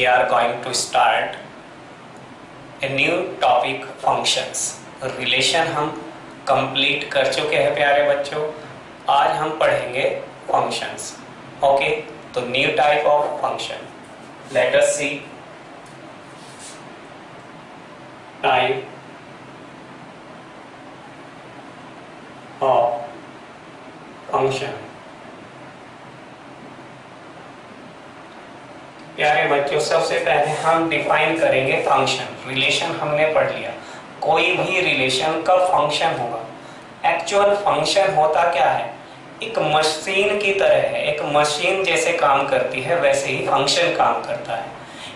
are going to start a new topic functions. Relation हम complete कर चुके हैं प्यारे बच्चों। आज हम पढ़ेंगे फंक्शंस। ओके, तो new type of function, let us see type of function. प्यारे बच्चों, सबसे पहले हम डिफाइन करेंगे फंक्शन। रिलेशन हमने पढ़ लिया, कोई भी रिलेशन का फंक्शन होगा। एक्चुअल फंक्शन होता क्या है, एक मशीन की तरह है। एक मशीन जैसे काम करती है वैसे ही फंक्शन काम करता है।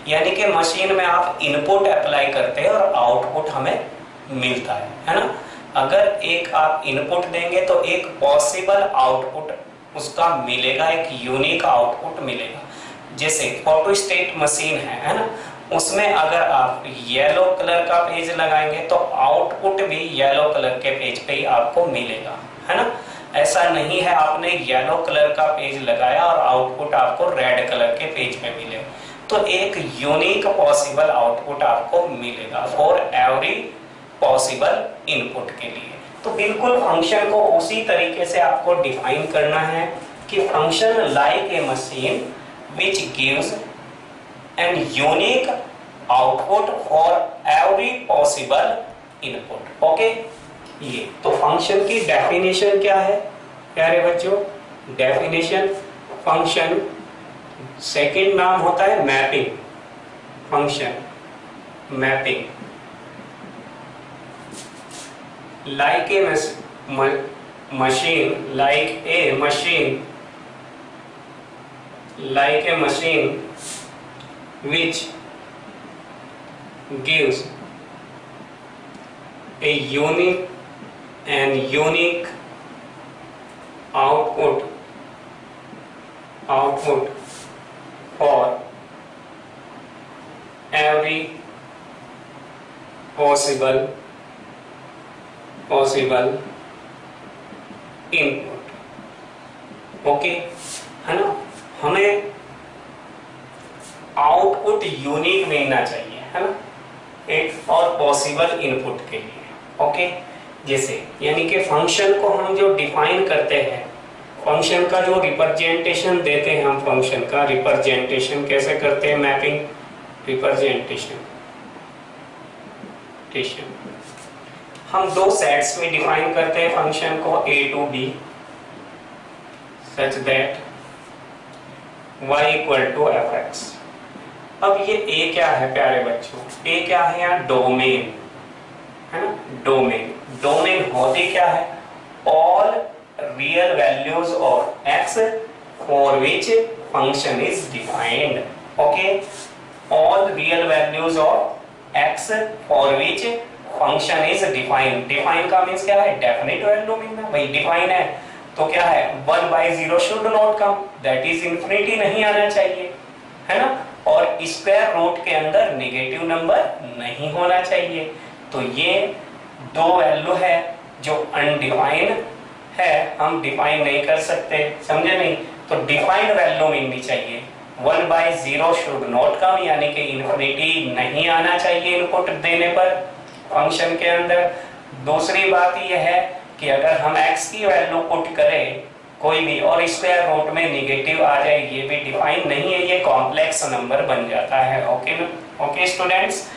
यानी कि मशीन में आप इनपुट अप्लाई करते हैं और आउटपुट हमें मिलता है ना। अगर एक आप इनपुट देंगे तो एक पॉसिबल आउटपुट उसका मिलेगा, एक यूनिक आउटपुट मिलेगा। जैसे फोटोस्टेट मशीन है ना, उसमें अगर आप येलो कलर का पेज लगाएंगे तो आउटपुट भी येलो कलर के पेज पे ही आपको मिलेगा, है ना। ऐसा नहीं है आपने येलो कलर का पेज लगाया और आउटपुट आपको रेड कलर के पेज पे मिले, तो एक यूनिक पॉसिबल आउटपुट आपको मिलेगा फॉर एवरी पॉसिबल इनपुट के लिए। तो बिल्कुल फंक्शन को उसी तरीके से आपको डिफाइन करना है कि function like a machine which gives an unique output for every possible input. Okay, ये तो फंक्शन की डेफिनेशन क्या है प्यारे बच्चों। डेफिनेशन फंक्शन सेकंड नाम होता है mapping. Function mapping like a machine, like a machine which gives a unique output for every possible input. Okay, है ना। हमें आउटपुट यूनिक मिलना चाहिए, है ना, एक और पॉसिबल इनपुट के लिए। ओके, जैसे यानी कि फंक्शन को हम जो डिफाइन करते हैं, फंक्शन का जो रिप्रेजेंटेशन देते हैं, हम फंक्शन का रिप्रेजेंटेशन कैसे करते हैं, मैपिंग रिप्रेजेंटेशन। हम दो सेट्स में डिफाइन करते हैं फंक्शन को, a to b such that y equal to F X. अब ये a क्या है प्यारे बच्चों, a क्या है यहाँ, डोमेन, है ना। डोमेन होती क्या है, all real values of x for which function is defined. Okay, all real values of x for which function is defined. Define का मीन्स क्या है, डेफिनेट वैल्यू मिलना। भाई डिफाइन है तो क्या है, 1/0 should not come, that is infinity नहीं आना चाहिए, है ना। और स्क्वायर रूट के अंदर नेगेटिव नंबर नहीं होना चाहिए। तो ये दो वैल्यू है जो अनडिफाइंड है, हम डिफाइन नहीं कर सकते, समझे नहीं। तो डिफाइंड वैल्यू मिलनी चाहिए, 1/0 शुड नॉट कम, यानी कि इंफिनिटी नहीं आना चाहिए इनपुट देने पर फंक्शन के अंदर। दूसरी बात यह है कि अगर हम x की वैल्यू पुट करें कोई भी और स्क्वायर रूट में नेगेटिव आ जाए, ये भी डिफाइन नहीं है, ये कॉम्प्लेक्स नंबर बन जाता है। ओके स्टूडेंट्स,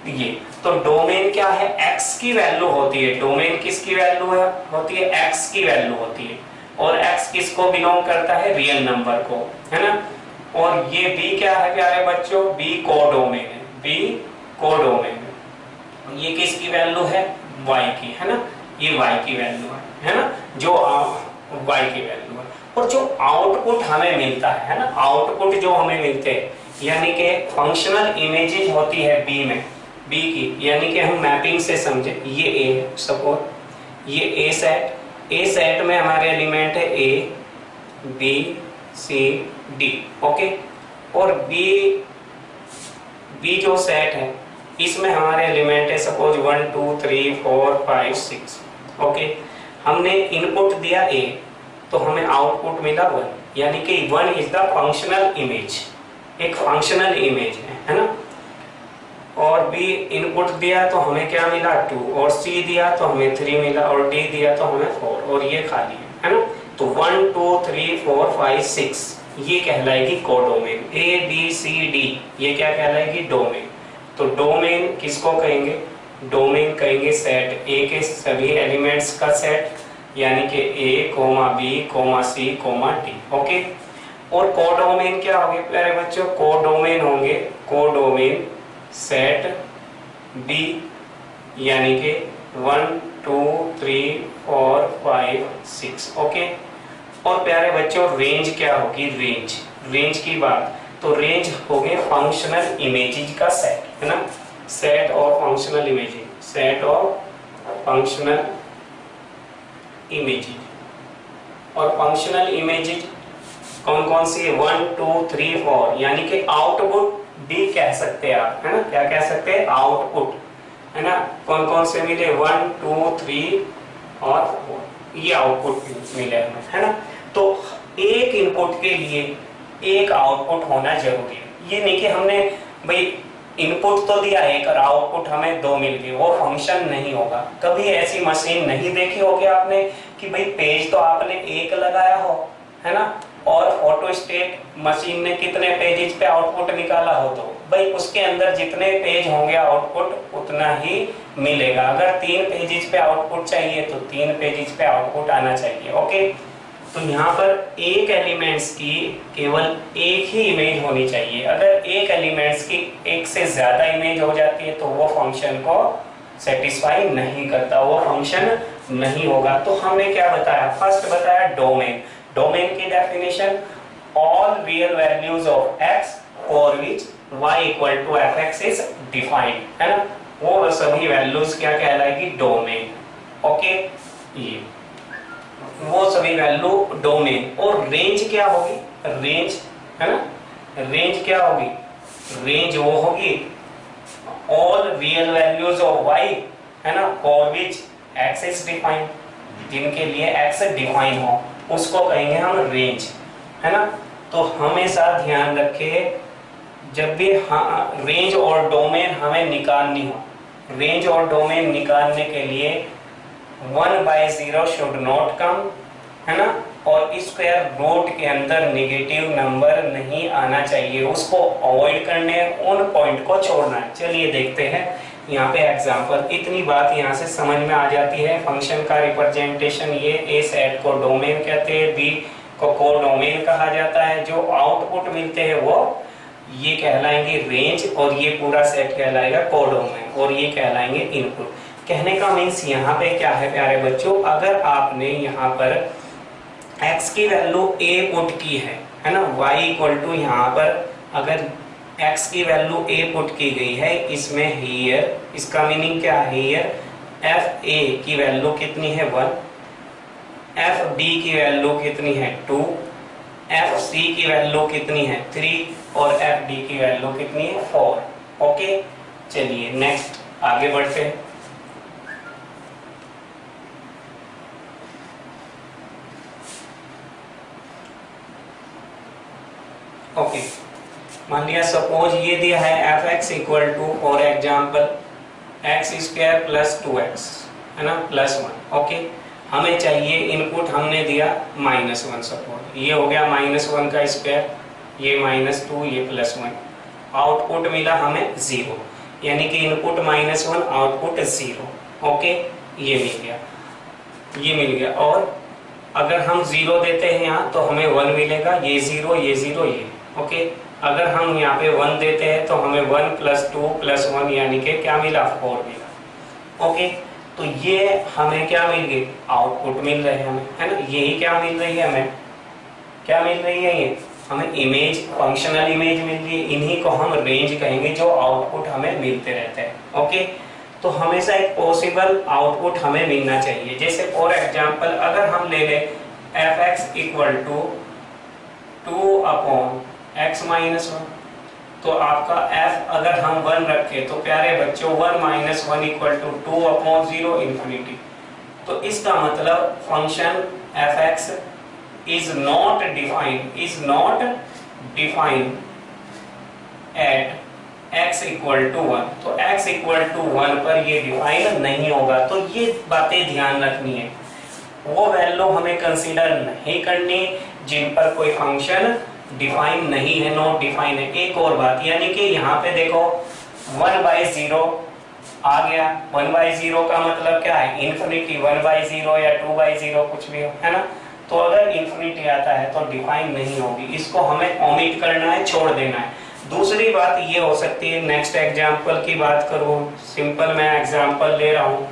ये तो डोमेन क्या है, x की वैल्यू होती है। डोमेन किसकी वैल्यू है, होती है x की वैल्यू होती है, और x किसको बिलोंग करता है, रियल नंबर को, है ना। और ये b क्या है प्यारे बच्चों, b कोडोमेन है, b कोडोमेन। ये किसकी वैल्यू है, y की, है ना। ये y की वैल्यू है ना, जो y की वैल्यू है। और जो आउटपुट हमें मिलता है ना, आउटपुट जो हमें मिलते हैं, यानी कि फंक्शनल इमेजेस होती है b में, b की, यानी कि हम मैपिंग से समझे, ये a है सपोज, ये a सेट में हमारे एलिमेंट है a b c d। Okay, और b जो सेट है इसमें हमारे एलिमेंट है सपोज 1 2 3 4 5 6। ओके, हमने इनपुट दिया a तो हमें आउटपुट मिला 1, यानी कि 1 इज द फंक्शनल इमेज, एक फंक्शनल इमेज है ना। और बी इनपुट दिया तो हमें क्या मिला 2, और सी दिया तो हमें 3 मिला, और डी दिया तो हमें 4, और ये खाली है ना। तो 1 2 3 4 5 6 ये कहलाएगी codomain. A B C D ये क्या कहलाएगी डोमेन। तो डोमेन किसको कहेंगे, डोमेन कहेंगे सेट ए के सभी एलिमेंट्स का सेट, यानी कि A comma B comma C comma D. Okay. और कोडोमेन क्या होंगे प्यारे बच्चों, कोडोमेन होंगे, कोडोमेन सेट बी यानी कि 1 2 3 4 5 6। ओके। और प्यारे बच्चों रेंज क्या होगी, रेंज की बात, तो रेंज हो गए फंक्शनल इमेजेस का सेट है ना, set of functional images, set of functional images. और फंक्शनल इमेजेस कौन कौन सी है, 1 2 3 4, यानी कि आउटपुट भी कह सकते हैं आप, है ना, क्या कह सकते हैं, आउटपुट, है ना। कौन कौन से मिले, 1 2 3 और 4, ये आउटपुट मिले हमें, है ना। तो एक इनपुट के लिए एक आउटपुट होना जरूरी है। ये नहीं कि हमने भाई इनपुट तो दिया एक और आउटपुट हमें 2 मिल गए, वो फंक्शन नहीं होगा। कभी ऐसी मशीन नहीं देखी होगी आपने कि भाई पेज तो आपने एक लगाया हो, है ना, और फोटोस्टेट मशीन ने कितने पेजेस पे आउटपुट निकाला हो, तो भाई उसके अंदर जितने पेज होंगे आउटपुट उतना ही मिलेगा। अगर 3 पेजेस पे आउटपुट चाहिए तो 3 पेजेस पे आउटपुट आना चाहिए। ओके। तो यहाँ पर एक एलिमेंट्स की केवल एक ही इमेज होनी चाहिए। अगर एक एलिमेंट्स की एक से ज्यादा इमेज हो जाती है तो वो फंक्शन को सेटिस्फाई नहीं करता, वो फंक्शन नहीं होगा। तो हमने क्या बताया, फर्स्ट बताया डोमेन। डोमेन की definition, all real values of x for which y equal to fx is defined, है ना, वो सभी वैल्यूज क्या कहलाएगी, डोमेन। ओके। ये वो सभी वैल्यू डोमेन। और रेंज क्या होगी, रेंज, है ना, रेंज क्या होगी, रेंज वो होगी all real values of y, है ना, for which x is defined, जिनके लिए x डिफाइन हो उसको कहेंगे हम रेंज, है ना। तो हमेशा ध्यान रखें जब भी रेंज और डोमेन हमें निकालनी हो, रेंज और डोमेन निकालने के लिए 1/0 शुड नॉट कम, है ना, और स्क्वायर रूट के अंदर नेगेटिव नंबर नहीं आना चाहिए, उसको अवॉइड करने, उन पॉइंट को छोड़ना है। चलिए देखते हैं यहाँ पे एग्जांपल। इतनी बात यहाँ से समझ में आ जाती है। फंक्शन का रिप्रेजेंटेशन ये, ए सेट को डोमेन कहते हैं, बी को कोडोमेन कहा जाता है। जो आउटपुट मिलते हैं वो ये कहलाएंगे रेंज, और ये पूरा सेट कहलाएगा कोडोमेन, और ये कहलाएंगे इनपुट। कहने का मीन्स यहाँ पे क्या है प्यारे बच्चों, अगर आपने यहाँ पर x की वैल्यू a पुट की है ना, y इक्वल टू यहाँ पर अगर x की वैल्यू a पुट की गई है, इसमें हियर, इसका मीनिंग क्या है, हियर f a की वैल्यू कितनी है 1, f b की वैल्यू कितनी है 2, f c की वैल्यू कितनी है 3, और f d की वैल्यू कितनी है 4। ओके। चलिए नेक्स्ट आगे बढ़ते हैं। ओके। मान लिया सपोज ये दिया है fx equal to for example x square plus 2x, है ना, प्लस 1। ओके। हमें चाहिए इनपुट, हमने दिया -1, सपोज ये हो गया -1 का स्क्वायर, ये -2, ये +1, आउटपुट मिला हमें 0, यानी कि इनपुट -1 आउटपुट 0। ओके। ये मिल गया, ये मिल गया। और अगर हम 0 देते हैं यहाँ तो हमें 1 मिलेगा, ये 0 ये 0 ये। ओके। अगर हम यहाँ पे 1 देते हैं तो हमें 1 + 2 + 1 यानी कि क्या मिला, 4 मिला। ओके। तो ये हमें क्या मिल गई, आउटपुट मिल रहे हैं हमें, है ना, यही क्या मिल रही है हमें, क्या मिल रही है, ये हमें इमेज, फंक्शनल इमेज मिल रही है। इन्हीं को हम रेंज कहेंगे जो आउटपुट हमें मिलते रहते हैं। ओके। तो हमेशा एक पॉसिबल आउटपुट हमें मिलना चाहिए। जैसे फॉर एग्जांपल अगर हम ले लें fx इक्वल टू 2/x - 1, तो आपका f अगर हम 1 रखें तो प्यारे बच्चों 1 - 1 इक्वल टू 2/0 इन्फिनिटी। तो इसका मतलब function fx is not defined at x equal to 1, तो x इक्वल टू 1 पर ये डिफाइन नहीं होगा। तो ये बातें ध्यान रखनी है, वो वैल्यू हमें कंसीडर नहीं करनी जिन पर कोई फंक्शन डिफाइन नहीं है, नॉट डिफाइन है। एक और बात, यानी कि यहाँ पे देखो 1/0 आ गया। 1/0 का मतलब क्या है? इन्फिनिटी। 1/0 या 2/0 कुछ भी हो, है ना। तो अगर इन्फिनिटी आता है तो डिफाइन नहीं होगी, इसको हमें ओमिट करना है, छोड़ देना है। दूसरी बात ये हो सकती है, नेक्स्ट एग्जाम्पल की बात करूँ, सिंपल मैं एग्जाम्पल ले रहा हूँ।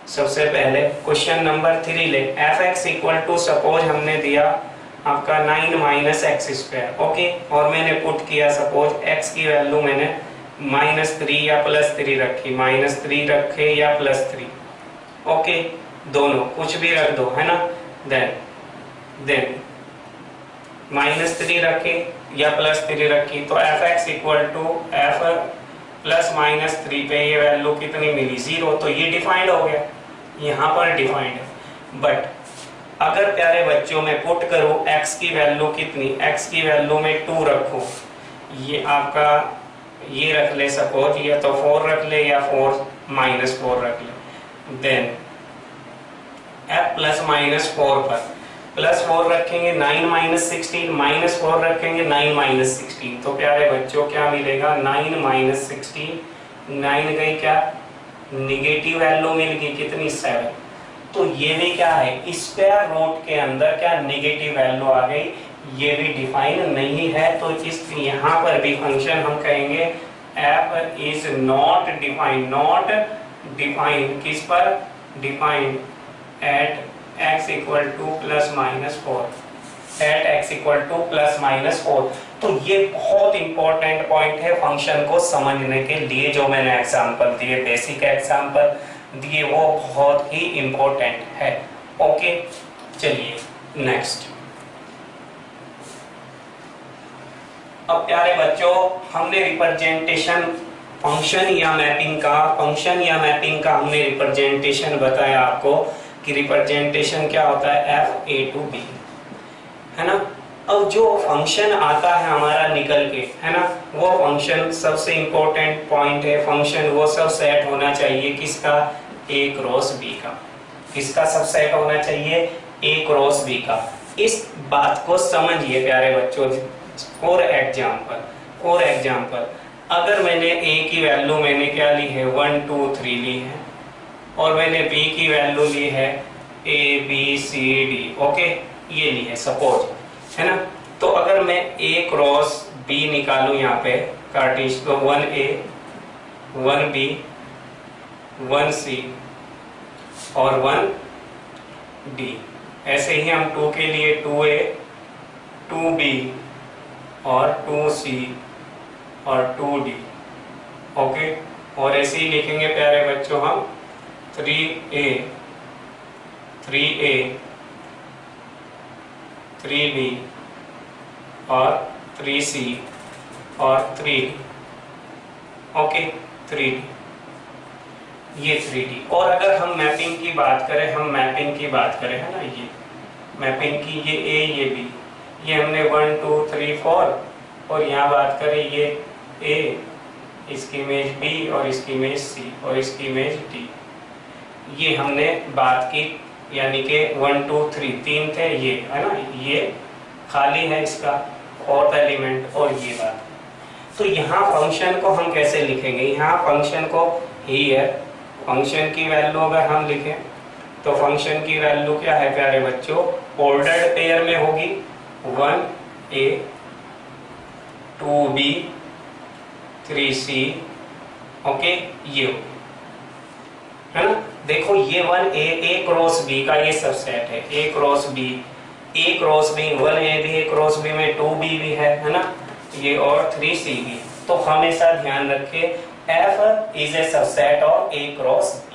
सबसे पहले क्वेश्चन नंबर 3 ले, f(x) इक्वल टू सपोज हमने दिया आपका 9 माइनस एक्स स्क्वायर, ओके। और मैंने पुट किया सपोज x की वैल्यू मैंने -3 या +3 रखी, -3 रखे या +3, ओके, दोनों कुछ भी रख दो, है ना। देन -3 रखे या +3 रखी, तो f(x) इक्वल टू f +-3 पे ये वैल्यू कितनी मिली? 0। तो ये डिफाइंड हो गया, यहाँ पर डिफाइंड है। बट अगर प्यारे बच्चों में पुट करूँ x की वैल्यू कितनी, x की वैल्यू में 2 रखूँ, ये आपका ये रख ले सपोज, या तो 4 रख ले या 4 -4 रख ले। देन f +-4 पर +4 रखेंगे 9 - 16, -4 रखेंगे 9 - 16, तो प्यारे बच्चों क्या मिलेगा? 9 - 16, 9 गई क्या? निगेटिव वैल्यू मिल गई कितनी? 7। तो ये भी क्या है? स्क्वायर रूट के अंदर क्या निगेटिव वैल्यू आ गई, ये भी डिफाइन नहीं है। तो इस यहाँ पर भी फंक्शन हम कहेंगे f is not defined, not defined किस पर? Defined at x equal to +-4, at x equal to +-4। तो ये बहुत इंपॉर्टेंट पॉइंट है फंक्शन को समझने के लिए। जो मैंने एग्जांपल दिए, बेसिक एग्जांपल दिए, वो बहुत ही इंपॉर्टेंट है, ओके। चलिए नेक्स्ट। अब प्यारे बच्चों, हमने रिप्रेजेंटेशन फंक्शन या मैपिंग का हमने रिप्रेजेंटेशन बताया आपको कि रिप्रेजेंटेशन क्या होता है? f(a) to b, है ना। अब जो फंक्शन आता है हमारा निकल के, है ना, वो फंक्शन सबसे इंपॉर्टेंट पॉइंट है, फंक्शन वो सब सेट होना चाहिए किसका? a क्रॉस b का। किसका सब सेट होना चाहिए? a क्रॉस b का। इस बात को समझिए प्यारे बच्चों। फॉर एग्जाम्पल अगर मैंने a की वैल्यू मैंने क्या ली है? 1 2 3 ली है, और मैंने b की वैल्यू ली है a b c d, okay, ये ली है सपोज, है ना। तो अगर मैं a क्रॉस b निकालूं यहाँ पे कार्टेशियन, तो 1a 1b 1c और 1d। ऐसे ही हम 2 के लिए 2a 2b और 2c और 2d, ओके। और ऐसे ही लिखेंगे प्यारे बच्चों हम 3a 3b और 3c और 3d, ओके, 3d, ये 3d। और अगर हम मैपिंग की बात करें, है ना, ये मैपिंग की, ये a ये b, ये हमने 1 2 3 4, और यहाँ बात करें ये a, इसकी इमेज b और इसकी इमेज c और इसकी इमेज d, ये हमने बात की। यानी कि 1 2 3 3 थे, ये है ना, ये खाली है इसका 4th एलिमेंट, और ये बात। तो यहाँ फंक्शन को हम कैसे लिखेंगे? यहाँ फंक्शन को ही है, फंक्शन की वैल्यू अगर हम लिखें तो फंक्शन की वैल्यू क्या है प्यारे बच्चों? ऑर्डर्ड पेयर में होगी, 1a 2b 3c, ओके, ये है ना। देखो ये 1a क्रॉस b का ये सबसेट है, a क्रॉस b 1a भी, a क्रॉस b में 2b भी है ना, ये और 3c भी। तो हमेशा ध्यान रखें f is a subset of a cross b,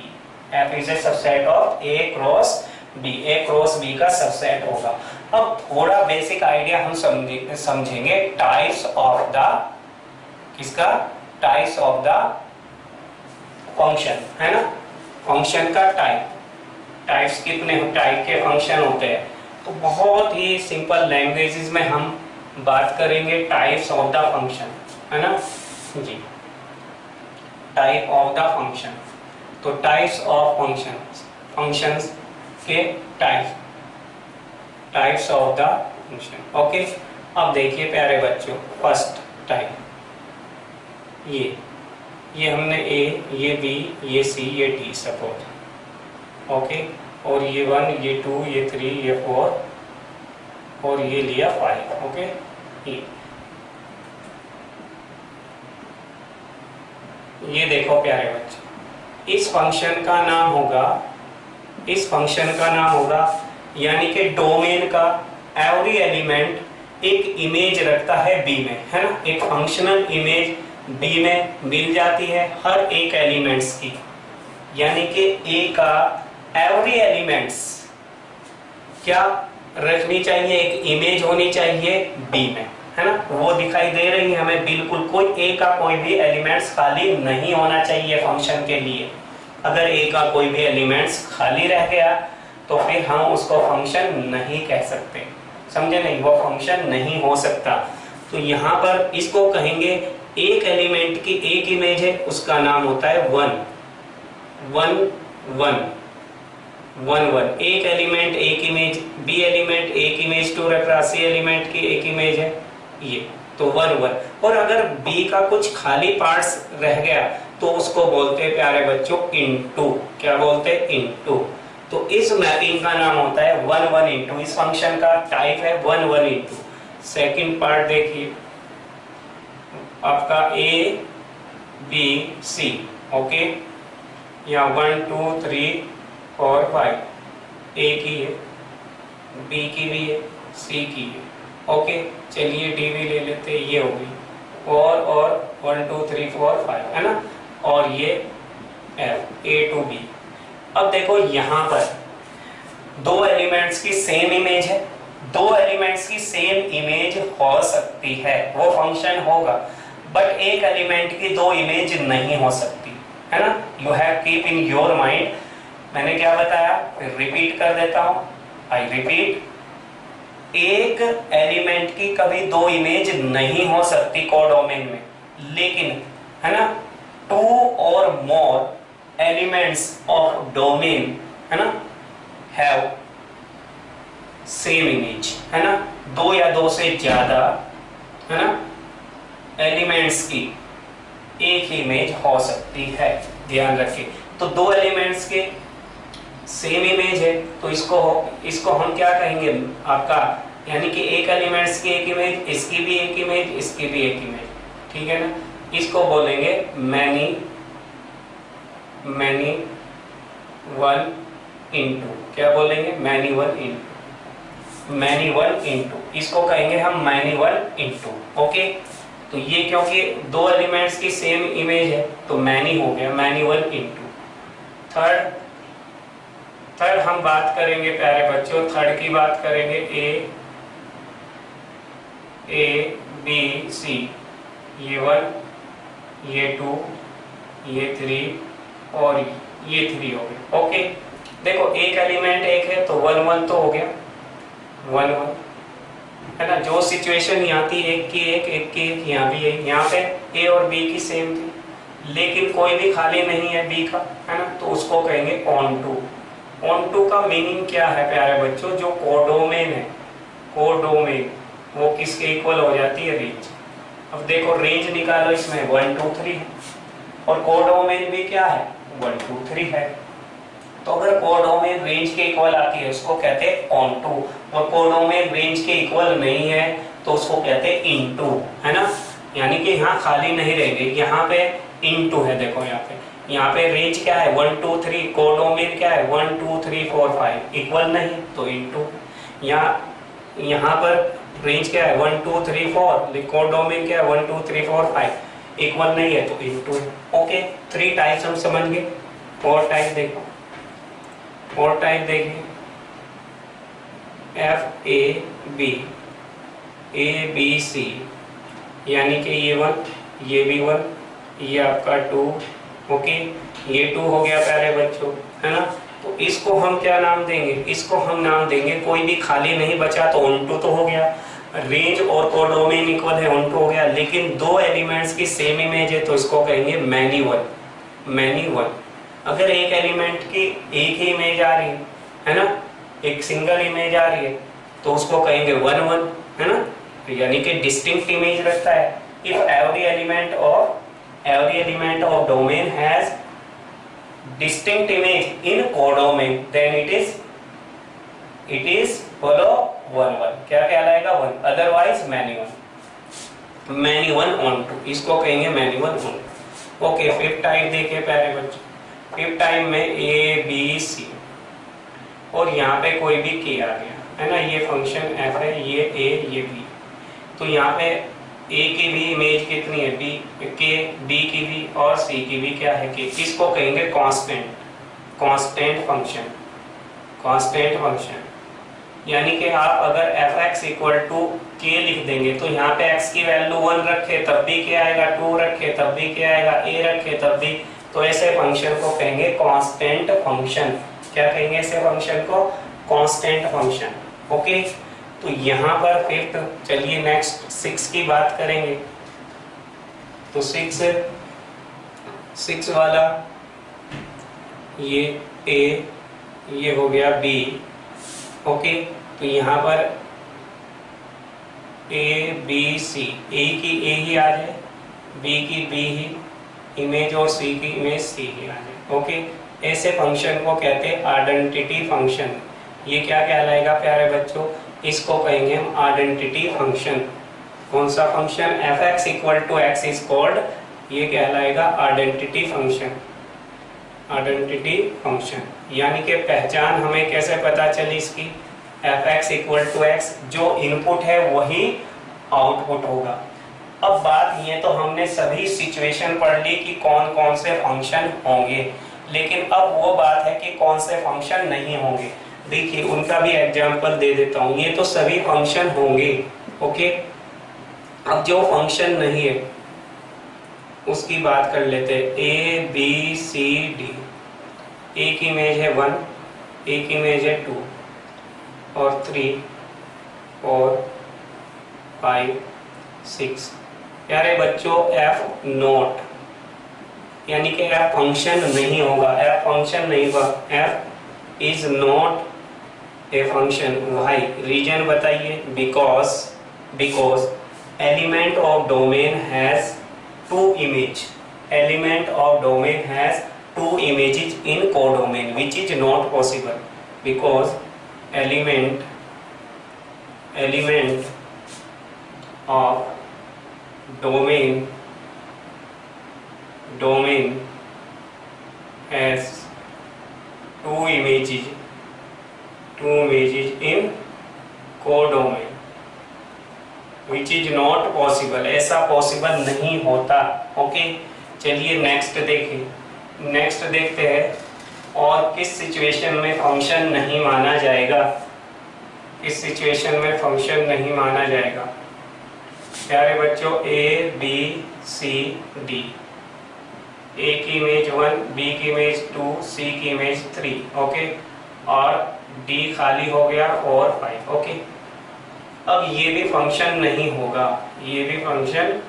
f is a subset of a cross b, a cross b का सबसेट होगा। अब थोड़ा बेसिक आइडिया हम समझेंगे टाइप्स ऑफ द, किसका? टाइप्स ऑफ द फंक्शन, है ना। फंक्शन का टाइप्स कितने टाइप के फंक्शन होते हैं? तो बहुत ही सिंपल लैंग्वेजेस में हम बात करेंगे टाइप्स ऑफ द फंक्शन, है ना जी। टाइप ऑफ द फंक्शन, तो टाइप्स ऑफ फंक्शंस के types of the function. Okay, अब देखिए प्यारे बच्चों, फर्स्ट टाइप ये हमने ए, ये बी, ये सी, ये डी सपोज। ओके, और ये 1, ये 2, ये 3, ये 4 और ये लिया 5। ओके, ये देखो प्यारे बच्चे, इस फंक्शन का नाम होगा यानी कि डोमेन का एवरी एलिमेंट एक इमेज रखता है बी में, है ना। एक फंक्शनल इमेज बी में मिल जाती है हर एक एलिमेंट्स की, यानी कि ए का एवरी एलिमेंट्स क्या रखनी चाहिए, एक इमेज होनी चाहिए बी में, है ना। वो दिखाई दे रही है हमें, बिल्कुल कोई ए का कोई भी एलिमेंट्स खाली नहीं होना चाहिए फंक्शन के लिए। अगर ए का कोई भी एलिमेंट्स खाली रह गया तो फिर हम उसको फंक्शन नहीं कह सकते, समझे नहीं, वो फंक्शन नहीं हो सकता। तो यहाँ पर इसको कहेंगे एक एलिमेंट की एक इमेज है, उसका नाम होता है 1 1 1 1 1। एक एलिमेंट एक इमेज, बी एलिमेंट एक इमेज, 2 रख रहा, सी एलिमेंट की एक इमेज है ये, तो 1 1। और अगर बी का कुछ खाली पार्ट्स रह गया तो उसको बोलते हैं प्यारे बच्चों इनटू। क्या बोलते हैं? इनटू। तो इस मैपिंग का नाम होता है 1 1 इनटू। इस फंक्शन का टाइप है 1 1 इनटू। सेकंड पार्ट देखिए आपका ए बी सी। ओके, या 1 2 3 4 5 ए की है, बी की भी है, सी की है। ओके, चलिए डी भी ले लेते हैं, ये होगी और 1 2 3 4 5, है ना। और ये एफ ए टू बी। अब देखो यहाँ पर दो एलिमेंट्स की सेम इमेज है, दो एलिमेंट्स की सेम इमेज हो सकती है, वो फंक्शन होगा, बट एक एलिमेंट की दो इमेज नहीं हो सकती, है ना। You have keep in your mind. मैंने क्या बताया, फिर रिपीट कर देता हूं, आई रिपीट। एक एलिमेंट की कभी दो इमेज नहीं हो सकती कोडोमेन में, लेकिन है ना 2 और मोर एलिमेंट्स ऑफ डोमेन, है ना, हैव सेम इमेज, है ना। 2 या 2 से ज्यादा, है ना, एलिमेंट्स की एक ही इमेज हो सकती है, ध्यान रखिए। तो दो एलिमेंट्स के सेम इमेज है तो इसको हम क्या कहेंगे आपका, यानी कि एक एलिमेंट्स की एक इमेज, इसकी भी एक इमेज, इसकी भी एक इमेज, ठीक है ना। इसको बोलेंगे मैनी वन इनटू। क्या बोलेंगे? Many one into. इसको कहेंगे हम मैनी वन इनटू। ओके, तो ये क्योंकि दो एलिमेंट्स की सेम इमेज है तो मैनी हो गया, मैनी वन इनटू। थर्ड हम बात करेंगे प्यारे बच्चों, थर्ड की बात करेंगे ए बी सी। ये 1, ये 2, ये 3 और ये 3 हो गए। ओके, देखो एक एलिमेंट एक है तो 1 1 तो हो गया, 1 1, है ना। जो सिचुएशन यहाँ थी एक की एक, यहाँ भी है। यहाँ पे ए और बी की सेम थी, लेकिन कोई भी खाली नहीं है बी का, है ना, तो उसको कहेंगे ऑन टू। ऑन टू का मीनिंग क्या है प्यारे बच्चों? जो कोडोमेन है, कोडोमेन, वो किसके इक्वल हो जाती है? रेंज। अब देखो रेंज निकालो, इसमें 1 2 3 है और कोडोमेन भी क्या है? 1 2 3 है। तो अगर कोडोमेन रेंज के इक्वल आती है उसको कहते हैं ऑन टू, और कोडोमेन रेंज के इक्वल नहीं है तो उसको कहते हैं इनटू, है ना। यानी कि यहाँ खाली नहीं रहेंगे, यहाँ पे इनटू है। देखो यहाँ पे रेंज क्या है? 1 2 3। कोडोमेन क्या है? 1 2 3 4 5। इक्वल नहीं तो इनटू। यहाँ पर रेंज क्या है? 1 2 3 4। कोडोमेन क्या है? 1 2 3 4 5। इक्वल नहीं है तो इनटू। ओके, 3 टाइप्स हम समझ गए। और टाइप देखो, और टाइप देखिए, एफ ए बी सी, यानी कि ये 1, ये भी 1, ये आपका 2। ओके, ये 2 हो गया प्यारे बच्चों, है ना। तो इसको हम क्या नाम देंगे? इसको हम नाम देंगे, कोई भी खाली नहीं बचा तो ऑन टू तो हो गया, रेंज और कोडोमेन इक्वल है उन हो गया, लेकिन दो एलिमेंट्स की सेम इमेज है तो इसको कहेंगे मैनी वन, मैनी वन। अगर एक एलिमेंट की एक ही इमेज आ रही है ना, एक सिंगल इमेज आ रही है तो उसको कहेंगे वन वन, है ना, यानी कि डिस्टिंक्ट इमेज रखता है। If every element of domain has distinct image in codomain then it is बोलो वन वन, क्या कहलाएगा one, otherwise many one, many one onto, इसको कहेंगे many one onto. Okay, fifth type देखिए प्यारे बच्चों, फिफ्थ टाइप में ए B सी और यहाँ पे कोई भी के आ गया है ना, ये फंक्शन एफ है, ये ए ये बी, तो यहाँ पे ए की भी इमेज कितनी है बी के, बी की भी और सी की भी क्या है के, इसको कहेंगे constant, constant function, constant function. यानी कि आप अगर एफ एक्स इक्वल टू के लिख देंगे तो यहाँ पे एक्स की वैल्यू 1 रखे तब भी क्या आएगा, 2 रखे तब भी क्या आएगा, ए रखे तब भी, तो ऐसे फंक्शन को कहेंगे कांस्टेंट फंक्शन। क्या कहेंगे ऐसे फंक्शन को, कांस्टेंट फंक्शन। ओके, तो यहाँ पर फिफ्थ, चलिए नेक्स्ट 6 की बात करेंगे। तो 6 वाला ये ए, ये हो गया बी। ओके, तो यहाँ पर ए बी सी, ए की ए ही आ जाए, बी की बी ही इमेज और सी की इमेज सी ही आ जाए। ओके, ऐसे फंक्शन को कहते हैं आइडेंटिटी फंक्शन। ये क्या कहलाएगा प्यारे बच्चों, इसको कहेंगे हम आइडेंटिटी फंक्शन। कौन सा function, F X equal to X is called, ये कहलाएगा आइडेंटिटी फंक्शन, आइडेंटिटी फंक्शन। यानी कि पहचान हमें कैसे पता चली इसकी, F X equal to X, जो इनपुट है वही आउटपुट होगा। अब बात ये, तो हमने सभी सिचुएशन पढ़ ली कि कौन कौन से फंक्शन होंगे, लेकिन अब वो बात है कि कौन से फंक्शन नहीं होंगे। देखिए उनका भी एग्जांपल दे देता हूँ। ये तो सभी फंक्शन होंगे, ओके। अब जो फंक्शन नहीं है उसकी बात कर लेते हैं। ए बी सी डी, एक इमेज है 1, एक इमेज है 2 और 3 4 5 6। प्यारे बच्चों, एफ नॉट, यानी कि एफ फंक्शन नहीं होगा, एफ फंक्शन नहीं होगा, f is not a function. Why, reason बताइए। Because element of domain has 2 image, element of domain has 2 images in codomain, which is not possible because element of domain has 2 images in codomain, which is not possible, ऐसा possible नहीं होता। Okay, चलिए next देखिए, next देखते हैं और किस situation में फंक्शन नहीं माना जाएगा, किस सिचुएशन में फंक्शन नहीं माना जाएगा। प्यारे बच्चों, ए बी सी डी, ए की इमेज 1, बी की इमेज 2, सी की इमेज 3, ओके, और डी खाली हो गया 4 5, ओके। अब ये भी फंक्शन नहीं होगा, ये भी फंक्शन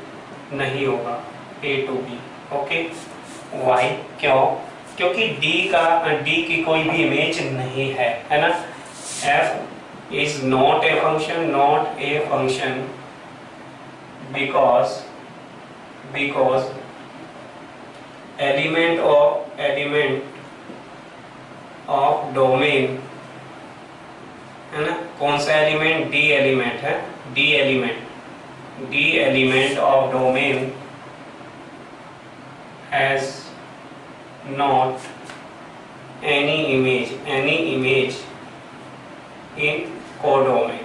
नहीं होगा, ए टू बी, ओके। वाई, क्यों, क्योंकि डी की कोई भी इमेज नहीं है ना। F is not a function, not a function because element of domain, है ना, कौन सा एलिमेंट, डी एलिमेंट है, D element of domain has not any image in codomain।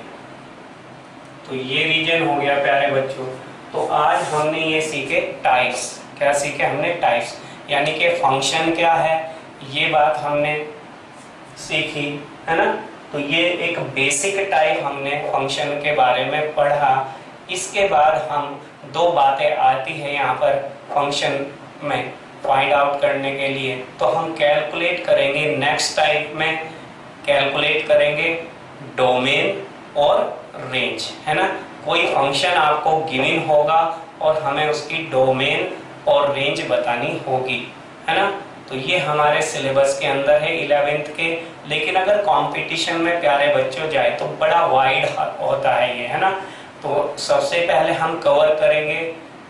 तो ये रीजन हो गया प्यारे बच्चों। तो आज हमने ये सीखे टाइप्स, क्या सीखे हमने, टाइप्स, यानी कि फंक्शन क्या है ये बात हमने सीखी, है ना। तो ये एक बेसिक टाइप हमने फंक्शन के बारे में पढ़ा। इसके बाद हम 2 बातें आती है यहाँ पर फंक्शन में फाइंड आउट करने के लिए। तो हम कैलकुलेट करेंगे, नेक्स्ट टाइप में कैलकुलेट करेंगे डोमेन और रेंज, है ना। कोई फंक्शन आपको गिवन होगा और हमें उसकी डोमेन और रेंज बतानी होगी, है ना। तो ये हमारे सिलेबस के अंदर है 11th के। लेकिन अगर कंपटीशन में प्यारे बच्चों जाए तो बड़ा वाइड होता है ये, है ना। तो सबसे पहले हम कवर करेंगे,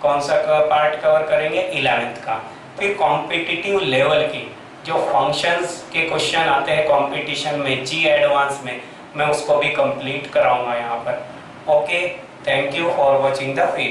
कौन सा पार्ट कवर करेंगे, 11th का। फिर कॉम्पिटिटिव लेवल की जो फंक्शंस के क्वेश्चन आते हैं कंपटीशन में, जी एडवांस में, मैं उसको भी कंप्लीट कराऊंगा यहाँ पर। Okay, thank you for watching the video.